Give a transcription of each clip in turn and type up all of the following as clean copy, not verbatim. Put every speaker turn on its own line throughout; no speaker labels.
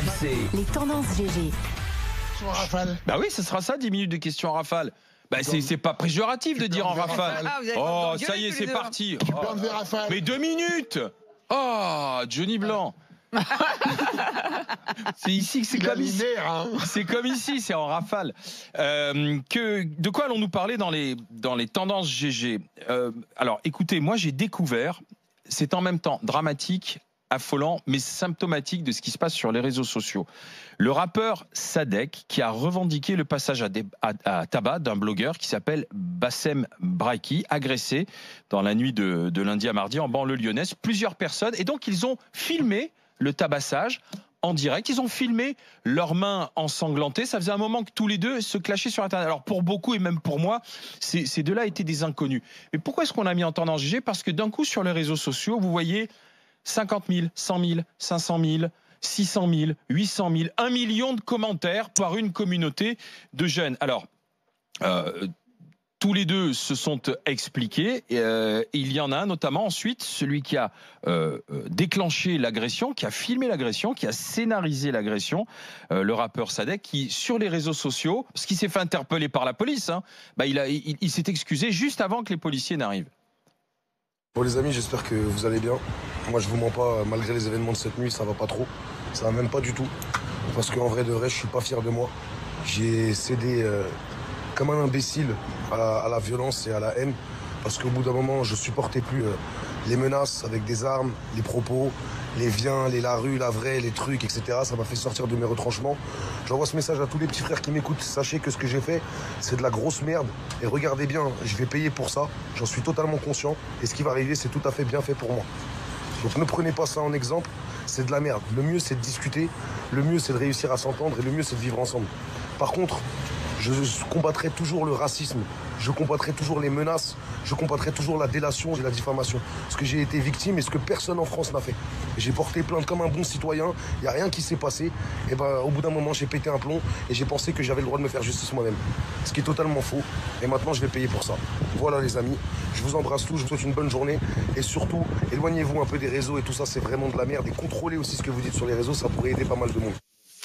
RMC.
Les tendances GG.
Bah oui, ce sera ça, 10 minutes de questions en rafale. Bah c'est pas péjoratif de dire en rafale. Oh, ça y est, c'est parti. Mais 2 minutes. Oh, Johnny Blanc. C'est ici que c'est comme ici. C'est comme ici, c'est en rafale. De quoi allons-nous parler dans les tendances GG? Alors, écoutez, moi j'ai découvert, c'est en même temps dramatique, affolant, mais symptomatique de ce qui se passe sur les réseaux sociaux. Le rappeur Sadek, qui a revendiqué le passage à tabac d'un blogueur qui s'appelle Bassem Braiki, agressé dans la nuit de lundi à mardi en banlieue lyonnaise. Plusieurs personnes, et donc ils ont filmé le tabassage en direct. Ils ont filmé leurs mains ensanglantées. Ça faisait un moment que tous les deux se clashaient sur Internet. Alors pour beaucoup et même pour moi, ces deux-là étaient des inconnus. Mais pourquoi est-ce qu'on a mis en tendance GG? Parce que d'un coup, sur les réseaux sociaux, vous voyez 50 000, 100 000, 500 000, 600 000, 800 000, 1 million de commentaires par une communauté de jeunes. Alors, tous les deux se sont expliqués. Il y en a un notamment ensuite, celui qui a déclenché l'agression, qui a filmé l'agression, qui a scénarisé l'agression, le rappeur Sadek, qui sur les réseaux sociaux, parce qu'il s'est fait interpeller par la police, il s'est excusé juste avant que les policiers n'arrivent.
Bon les amis, j'espère que vous allez bien. Moi je vous mens pas, malgré les événements de cette nuit, ça va pas trop. Ça va même pas du tout. Parce qu'en vrai de vrai, je suis pas fier de moi. J'ai cédé comme un imbécile à la violence et à la haine. Parce qu'au bout d'un moment, je supportais plus les menaces avec des armes, les propos, les viens, les la rue, la vraie, les trucs, etc. Ça m'a fait sortir de mes retranchements. J'envoie ce message à tous les petits frères qui m'écoutent. Sachez que ce que j'ai fait, c'est de la grosse merde. Et regardez bien, je vais payer pour ça. J'en suis totalement conscient. Et ce qui va arriver, c'est tout à fait bien fait pour moi. Donc ne prenez pas ça en exemple. C'est de la merde. Le mieux, c'est de discuter. Le mieux, c'est de réussir à s'entendre. Et le mieux, c'est de vivre ensemble. Par contre, je combattrai toujours le racisme, je combattrai toujours les menaces, je combattrai toujours la délation et la diffamation. Parce que j'ai été victime et ce que personne en France n'a fait. J'ai porté plainte comme un bon citoyen, il n'y a rien qui s'est passé. Et au bout d'un moment, j'ai pété un plomb et j'ai pensé que j'avais le droit de me faire justice moi-même. Ce qui est totalement faux. Et maintenant, je vais payer pour ça. Voilà les amis, je vous embrasse tous, je vous souhaite une bonne journée. Et surtout, éloignez-vous un peu des réseaux et tout ça, c'est vraiment de la merde. Et contrôlez aussi ce que vous dites sur les réseaux, ça pourrait aider pas mal de monde.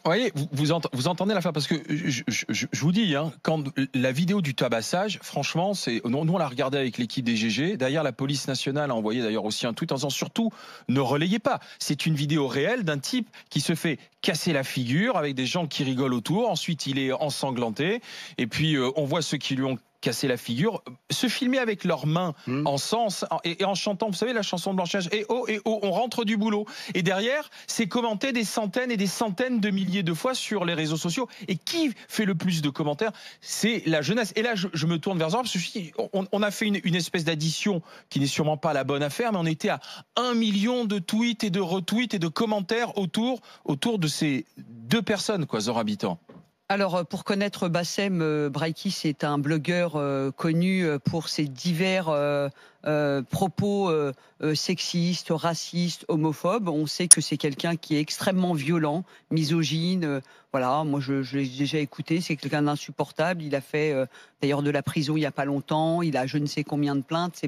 Vous voyez, vous entendez l'affaire, parce que je vous dis, quand la vidéo du tabassage, franchement, nous on l'a regardé avec l'équipe des GG. Derrière, la police nationale a envoyé d'ailleurs aussi un tweet en disant surtout ne relayez pas. C'est une vidéo réelle d'un type qui se fait casser la figure avec des gens qui rigolent autour. Ensuite, il est ensanglanté. Et puis, on voit ceux qui lui ont casser la figure, se filmer avec leurs mains en sens et en chantant, vous savez, la chanson de Blanche-Neige, et oh, on rentre du boulot. Et derrière, c'est commenté des centaines et des centaines de milliers de fois sur les réseaux sociaux. Et qui fait le plus de commentaires? C'est la jeunesse. Et là, je me tourne vers Zora, parce que on a fait une espèce d'addition qui n'est sûrement pas la bonne affaire, mais on était à 1 million de tweets et de retweets et de commentaires autour de ces deux personnes, quoi, Zora Habitant.
Alors, pour connaître Bassem Braiki, c'est un blogueur connu pour ses divers propos sexistes, racistes, homophobes. On sait que c'est quelqu'un qui est extrêmement violent, misogyne. Voilà, moi je l'ai déjà écouté, c'est quelqu'un d'insupportable. Il a fait d'ailleurs de la prison il n'y a pas longtemps, il a je ne sais combien de plaintes.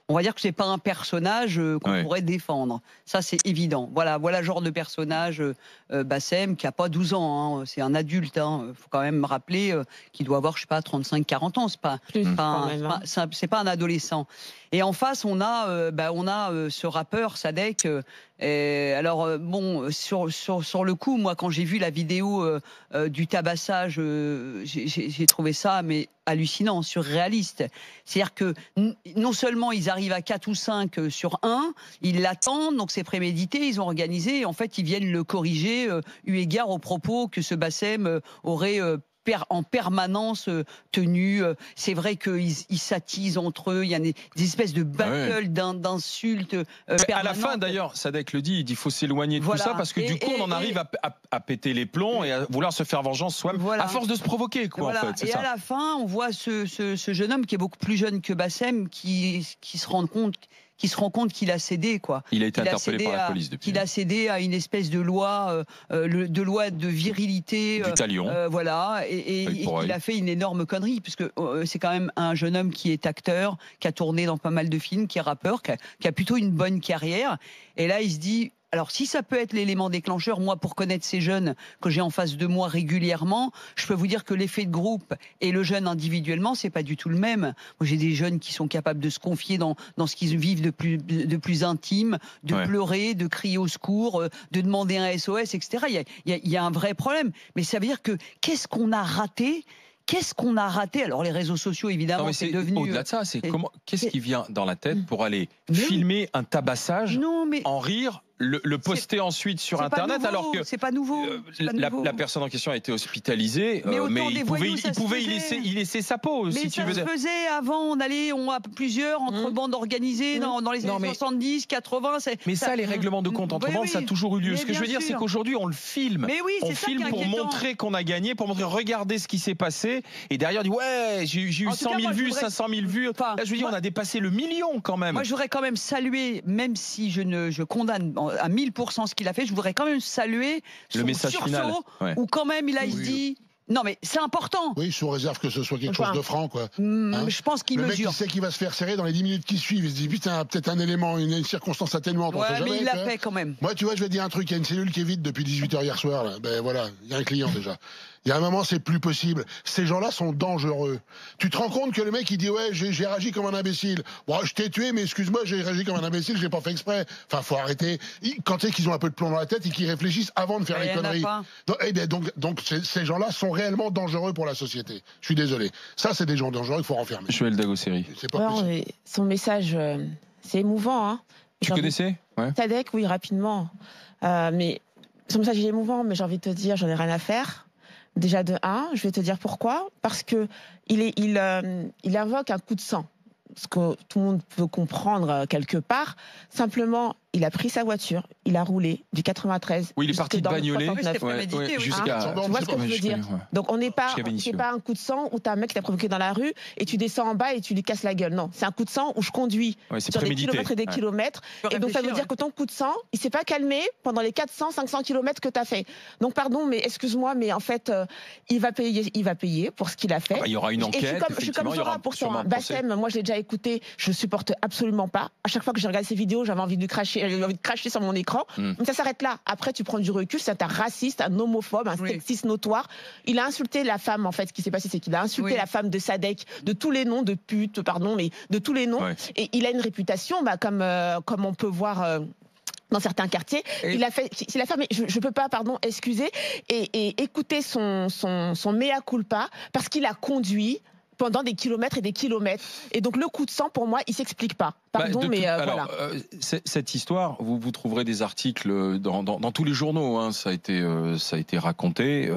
On va dire que c'est pas un personnage qu'on pourrait défendre. Ça c'est évident. Voilà le genre de personnage Bassem, qui a pas 12 ans, c'est un adulte. Faut quand même rappeler qu'il doit avoir, je sais pas, 35-40 ans. C'est pas un adolescent. Et en face, on a ce rappeur Sadek. Sur le coup, moi, quand j'ai vu la vidéo du tabassage, j'ai trouvé ça hallucinant, surréaliste. C'est-à-dire que non seulement ils arrivent à 4 ou 5 sur 1, ils l'attendent, donc c'est prémédité, ils ont organisé, et en fait ils viennent le corriger eu égard aux propos que ce Bassem aurait en permanence tenu. C'est vrai qu'ils s'attisent entre eux, il y a des espèces de battle d'insultes permanentes.
À la fin d'ailleurs, Sadek le dit, il dit faut s'éloigner de tout ça, parce que du coup on en arrive à péter les plombs et à vouloir se faire vengeance soi-même, à force de se provoquer, quoi. En fait,
et à la fin, on voit ce jeune homme qui est beaucoup plus jeune que Bassem, qui se rend compte qu'il a cédé, quoi.
Il a été interpellé par la police depuis.
Il a cédé à une espèce de loi de virilité
du talion.
Voilà, et il a fait une énorme connerie, puisque c'est quand même un jeune homme qui est acteur, qui a tourné dans pas mal de films, qui est rappeur, qui a plutôt une bonne carrière. Et là, il se dit, Alors, si ça peut être l'élément déclencheur, moi, pour connaître ces jeunes que j'ai en face de moi régulièrement, je peux vous dire que l'effet de groupe et le jeune individuellement, c'est pas du tout le même. Moi, j'ai des jeunes qui sont capables de se confier dans ce qu'ils vivent de plus intime, de pleurer, de crier au secours, de demander un SOS, etc. Il y a un vrai problème. Mais ça veut dire que qu'est-ce qu'on a raté ? Qu'est-ce qu'on a raté? Alors les réseaux sociaux, évidemment, c'est devenu...
Au-delà de ça, qu'est-ce qui vient dans la tête pour aller filmer un tabassage, en rire, le poster ensuite sur Internet, alors que
c'est pas nouveau.
La personne en question a été hospitalisée, mais il pouvait y laisser sa peau.
Mais
si
ça
tu veux.
se faisait avant. On a plusieurs entre bandes organisées dans les années 70, 80.
Mais ça, les règlements de compte entre bandes, ça a toujours eu lieu. Ce que je veux dire, c'est qu'aujourd'hui, on le filme. On filme pour montrer qu'on a gagné, pour montrer, regardez ce qui s'est passé. Et derrière, on dit, ouais, j'ai eu 100 000 vues, 500 000 vues. Là, je veux dire, on a dépassé le million quand même.
Moi, je voudrais quand même saluer, même si je condamne à 1000% ce qu'il a fait, je voudrais quand même saluer
le message final,
où quand même il a dit... Non, mais c'est important.
Oui, sous réserve que ce soit quelque chose de franc, quoi.
Je pense qu'il mesure.
Le mec, il sait qu'il va se faire serrer dans les 10 minutes qui suivent. Il se dit, putain, peut-être un élément, une circonstance atténuante.
Ouais, mais il l'a fait quand même.
Moi, tu vois, je vais te dire un truc. Il y a une cellule qui est vide depuis 18h hier soir, là. Ben voilà, il y a un client déjà. Il y a un moment, c'est plus possible. Ces gens-là sont dangereux. Tu te rends compte que le mec, il dit, ouais, j'ai réagi comme un imbécile. Bon, je t'ai tué, mais excuse-moi, j'ai réagi comme un imbécile, je l'ai pas fait exprès. Enfin, faut arrêter. Quand tu sais qu'ils ont un peu de plomb dans la tête et qu'ils réfléchissent avant de faire les conneries. Donc ces gens-là sont réellement dangereux pour la société. Je suis désolé. Ça, c'est des gens dangereux qu'il faut renfermer.
Joël Dagosseri.
C'est pas possible.
Son message, c'est émouvant. Hein.
Tu connaissais
Sadek, oui, rapidement. Mais son message est émouvant, mais j'ai envie de te dire, j'en ai rien à faire. Déjà de 1, je vais te dire pourquoi. Parce que il invoque un coup de sang. Ce que tout le monde peut comprendre quelque part. Simplement, il a pris sa voiture, il a roulé du 93.
Oui, il est parti de bagnoler
jusqu'à. Tu vois ce que je veux dire. Donc on n'est pas, c'est pas un coup de sang où t'as un mec qui t'a provoqué dans la rue et tu descends en bas et tu lui casses la gueule. Non, c'est un coup de sang où je conduis sur des kilomètres et des kilomètres. Et donc ça veut dire que ton coup de sang, il s'est pas calmé pendant les 400, 500 kilomètres que t'as fait. Donc pardon, mais excuse-moi, mais en fait, il va payer pour ce qu'il a fait.
Il y aura une enquête.
Je suis comme Zora pour ça. Bassem, moi je l'ai déjà écouté, je supporte absolument pas. À chaque fois que j'ai regardé ses vidéos, j'avais envie de cracher. J'avais envie de cracher sur mon écran. Mais ça s'arrête là. Après, tu prends du recul. C'est un raciste, un homophobe, un sexiste notoire. Il a insulté la femme, en fait. Ce qui s'est passé, c'est qu'il a insulté la femme de Sadek, de tous les noms, de pute, pardon, mais de tous les noms. Et il a une réputation, comme on peut voir... dans certains quartiers, il a fait, mais je peux pas, excuser et écouter son mea culpa parce qu'il a conduit pendant des kilomètres et des kilomètres. Et donc le coup de sang, pour moi, il s'explique pas. Pardon, voilà.
Cette histoire, vous trouverez des articles dans tous les journaux. Hein, ça a été raconté.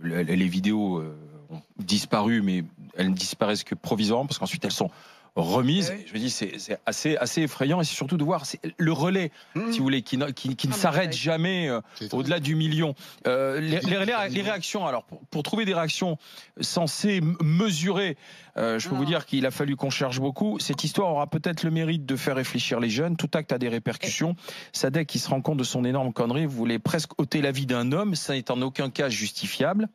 Les vidéos ont disparu, mais elles ne disparaissent que provisoirement parce qu'ensuite elles sont remises. Je me dis, c'est assez effrayant et c'est surtout de voir le relais, si vous voulez, qui ne s'arrête jamais au-delà du million. Les réactions, alors pour trouver des réactions censées mesurer, je peux vous dire qu'il a fallu qu'on cherche beaucoup. Cette histoire aura peut-être le mérite de faire réfléchir les jeunes. Tout acte a des répercussions. Sadek, qui se rend compte de son énorme connerie, voulait presque ôter la vie d'un homme. Ça n'est en aucun cas justifiable.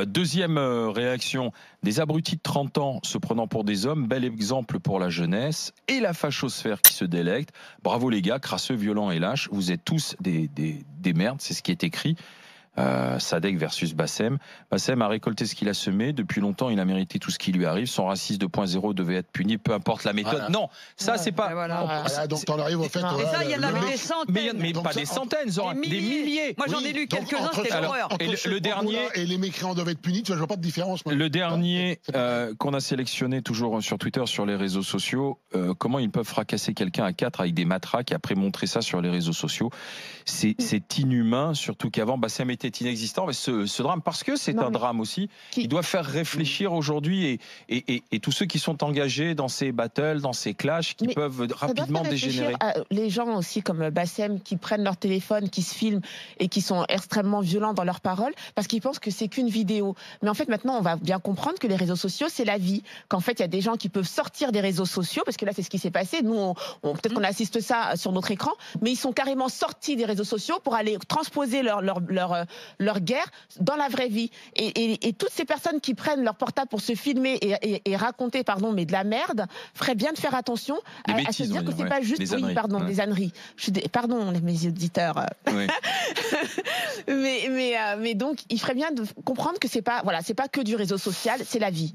Deuxième réaction, des abrutis de 30 ans se prenant pour des hommes, bel exemple pour la jeunesse, et la fachosphère qui se délecte. Bravo les gars, crasseux, violents et lâches, vous êtes tous des merdes, c'est ce qui est écrit. Sadek versus Bassem. Bassem a récolté ce qu'il a semé. Depuis longtemps, il a mérité tout ce qui lui arrive. Son racisme 2.0 devait être puni, peu importe la méthode. Non, ça c'est pas.
Donc t'en arrives au fait.
Et ça, il y en avait des centaines.
Mais pas des centaines, des milliers.
Moi, j'en ai lu quelques-uns. C'était l'horreur.
Et le dernier.
Et les mécréants doivent être punis. Tu vois, je vois pas de différence.
Le dernier qu'on a sélectionné toujours sur Twitter, sur les réseaux sociaux. Comment ils peuvent fracasser quelqu'un à 4 avec des matraques et après montrer ça sur les réseaux sociaux. C'est inhumain, surtout qu'avant Bassem était inexistant, mais ce drame, parce que c'est un drame aussi, il doit faire réfléchir aujourd'hui et tous ceux qui sont engagés dans ces battles, dans ces clashs, qui peuvent rapidement dégénérer.
Les gens aussi comme Bassem qui prennent leur téléphone, qui se filment et qui sont extrêmement violents dans leurs paroles parce qu'ils pensent que c'est qu'une vidéo. Mais en fait, maintenant, on va bien comprendre que les réseaux sociaux, c'est la vie. Qu'en fait, il y a des gens qui peuvent sortir des réseaux sociaux, parce que là, c'est ce qui s'est passé. Nous, peut-être qu'on assiste ça sur notre écran, mais ils sont carrément sortis des réseaux sociaux pour aller transposer leur leur guerre dans la vraie vie. Et toutes ces personnes qui prennent leur portable pour se filmer et raconter, pardon, mais de la merde, feraient bien de faire attention à se dire que c'est pas juste, des âneries. Pardon, mes auditeurs. Oui. mais donc, il ferait bien de comprendre que c'est pas que du réseau social, c'est la vie.